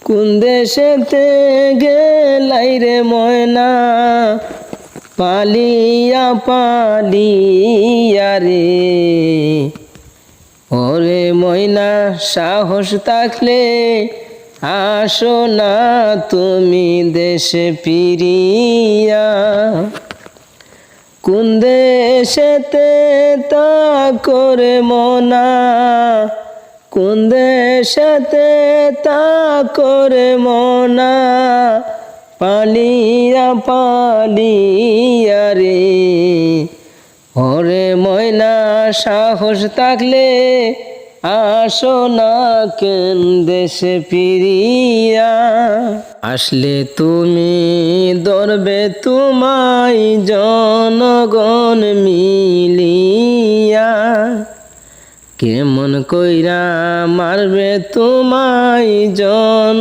কোন দেশেতে গেলাই রে ময়না, পালিয়া পালিয়া রে। ওরে ময়না সাহস থাকলে আসো না তুমি দেশে ফিরিয়া। কোন দেশেতে তা করে মনা, কোন দেশেতে তা করে মনা, পালিয়া পালিয়া রে। ওরে ময়না সাহস থাকলে আসো না কেন দেশে ফিরিয়া। আসলে তুমি ধরবে তোমায় জনগণ মিলিয়া, কেমন কইরা মারবে তোমায় জন